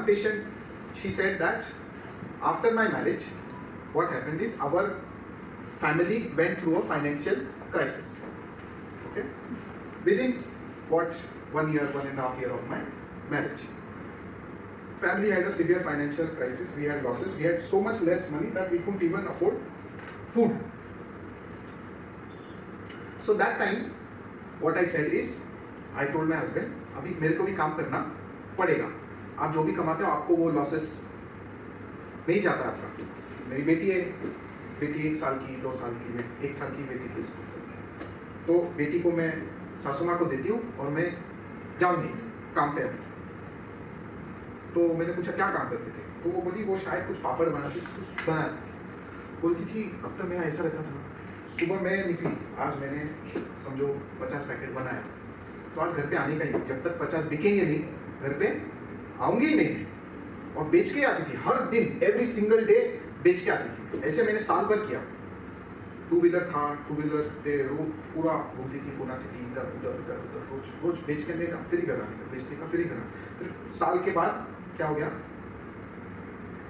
patient, she said that after my marriage, what happened is our family went through a financial crisis. Okay, within what 1 year, 1.5 years of my marriage, family had a severe financial crisis. We had losses. We had so much less money that we couldn't even afford food. So that time, what I said is, I told my husband, अभी मेरे को भी काम करना पड़ेगा. आप जो भी कमाते हो आपको वो लॉसेस नहीं जाता आपका. मेरी बेटी है, बेटी 1 साल की, 2 साल की, 1 साल की बेटी थी उसको. तो बेटी को मैं सासू माँ को देती हूँ और मैं जाऊँगी काम पे. तो मैंने पूछा क्या काम करते थे, तो वो बोली वो शायद कुछ पापड़ बनाती बोलती थी. अब तक मेरा ऐसा रहता था, सुबह मैं निकली, आज मैंने समझो 50 पैकेट बनाया, तो आज घर पे आने का ही, जब तक 50 बिकेंगे नहीं घर पे आऊंगी ही नहीं. और बेच के आती थी हर दिन, एवरी सिंगल डे बेच के आती थी. ऐसे मैंने साल भर किया. 2 व्हीलर था, 2 व्हीलर पे रोज पूरा घूमती थी पूना सिटी, इधर उधर उधर उधर, रोज रोज बेच करने का फिर घर आने का, बेचने का फिर घर आने. फिर साल के बाद क्या हो गया,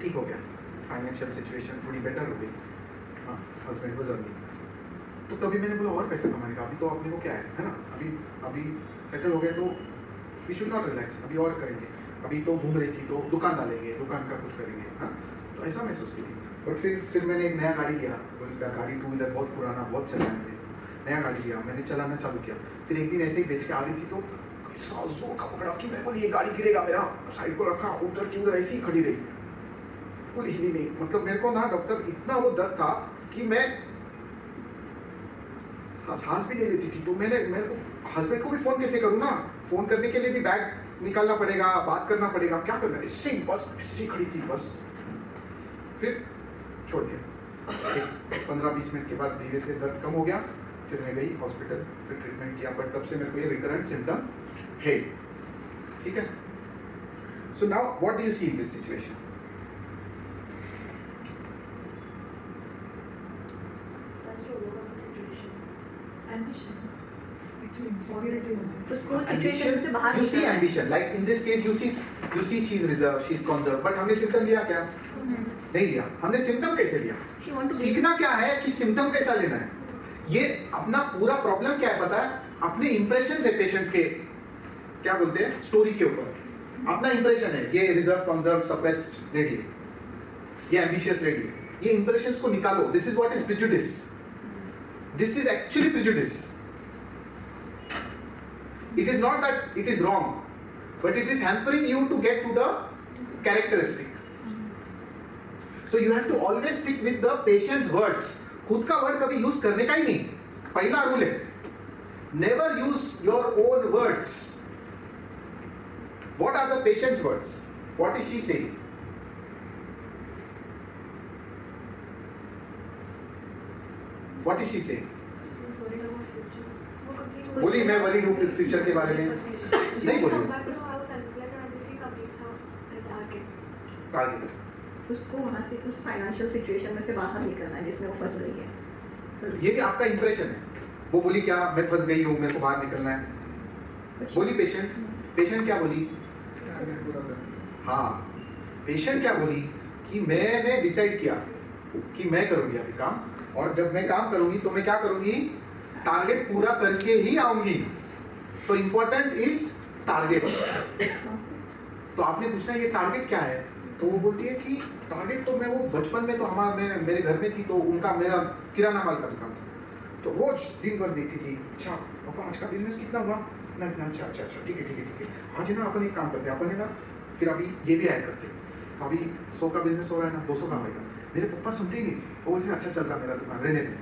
ठीक हो गया, फाइनेंशियल सिचुएशन थोड़ी बेटर हो गई. हाँ, हस्बैंड वाज अर्निंग. तो तभी मैंने बोला और पैसे कमाने का, अभी तो अपने को क्या है ना, अभी सेटल हो गए तो वी शुड नॉट रिलैक्स, अभी और करेंगे. अभी तो घूम रही थी तो दुकान डालेंगे, दुकान का कुछ करेंगे. हाँ, तो ऐसा मैं सोचती थी. बट फिर मैंने एक नया गाड़ी लिया, गाड़ी 2 व्हीलर बहुत पुराना, बहुत चला है, नया गाड़ी लिया, मैंने चलाना चालू किया. फिर एक दिन ऐसे ही बेच के आ रही थी तो जोर का पकड़ा कि मैं बोली ये गाड़ी गिरेगा मेरा, साइड को रखा, उधर की उधर ऐसे ही खड़ी रही, पूरी हिली नहीं. मतलब मेरे को ना डॉक्टर इतना वो दर्द था कि मैं सांस भी नहीं लेती थी. तो मेरे को हस्बैंड को भी फोन कैसे करूँ ना, फोन करने के लिए भी बैग निकालना पड़ेगा, बात करना पड़ेगा, क्या करना है. इससे बस ऐसी खड़ी थी बस. फिर छोड़ दिया. 15-20 मिनट के बाद धीरे से दर्द कम हो गया. फिर मैं गई हॉस्पिटल, फिर ट्रीटमेंट किया. बट तब से मेरे को ये रिकरेंट सिम्टम है. ठीक है. So now what do you see in this situation? You see ambition, like in this case you see she is reserved, she is conserved. But हमने सिम्टम लिया क्या? नहीं लिया. हमने सिम्टम कैसे लिया? सीखना क्या है कि सिम्टम कैसा लेना है. ये अपना पूरा प्रॉब्लम क्या है पता है? अपने इंप्रेशन है पेशेंट के, क्या बोलते हैं, स्टोरी के ऊपर अपना इंप्रेशन है. ये रिजर्व, कंजर्व, सप्रेस्ड लेडी, ये एम्बिशियस लेडी, ये इंप्रेशंस को निकालो. This is what is prejudice. This is actually prejudice. It is not that it is wrong, but it is hampering you to get to the characteristic. So you have to always stick with the patient's words. खुद का word कभी use करने का ही नहीं. पहला rule है, never use your own words. What are the patient's words? What is she saying? What is she saying? बोली मैं वरीड हूँ फ्यूचर के बारे में. नहीं बोली. टारगेट उसको वहाँ से उस फाइनेंशियल सिचुएशन में से बाहर निकलना है जिसमें वो फंस गई है. ये भी आपका इंप्रेशन है. वो बोली क्या, मैं फंस गई हूँ, मेरे को बाहर निकलना है. बोली पेशेंट क्या बोली? हाँ, पेशेंट क्या बोली कि मैंने डिसाइड किया कि मैं करूँगी अभी काम, और जब मैं काम करूँगी तो मैं क्या करूँगी, टारगेट पूरा करके ही आऊंगी. तो इंपॉर्टेंट इज टारगेट. तो आपने पूछना ये टारगेट क्या है, तो वो बोलती है कि टारगेट तो मैं वो बचपन में तो मेरे घर में थी, तो उनका मेरा किराना माल का दुकान था, तो रोज दिन भर देखती थी. अच्छा पापा आज का बिजनेस कितना हुआ? ना अच्छा ठीक है. आज है ना अपन एक काम करते हैं, अपन है ना फिर अभी ये भी ऐड करते हैं. अभी 100 का बिजनेस हो रहा है ना, 200 का होगा. मेरे पापा सुनते ही नहीं. वो बोलते अच्छा चल रहा मेरा दुकान, रहने दे.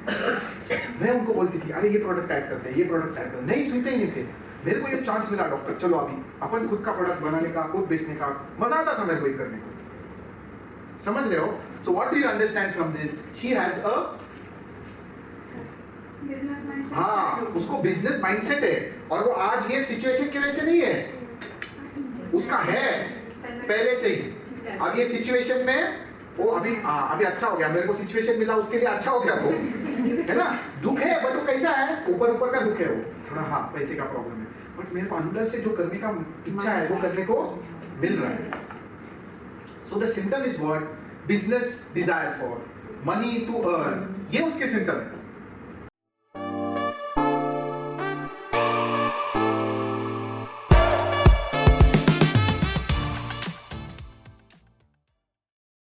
मैं उनको बोलती थी अरे ये प्रोडक्ट ऐड करते हैं, ये प्रोडक्ट ऐड करते. नहीं सुनते ही नहीं थे. मेरे को ये चांस मिला डॉक्टर, चलो अभी अपन खुद का प्रोडक्ट बनाने का, खुद बेचने का. मजा आता था मेरे को ये करने को. समझ रहे हो? So what do you understand from this? She has a business mindset. हाँ, उसको बिजनेस माइंडसेट है, और वो आज ये सिचुएशन की वजह से नहीं है, उसका है पहले से ही. अब ये सिचुएशन में वो अभी अच्छा हो गया, मेरे को सिचुएशन मिला उसके लिए अच्छा हो गया वो, है ना. दुख है बट वो कैसा है, ऊपर का दुख है वो थोड़ा. हाँ, पैसे का प्रॉब्लम है, बट मेरे को अंदर से जो करने का इच्छा है वो करने को मिल रहा है. So the symptom is what? Business desire for, money to earn, ये उसके सिम्टम है.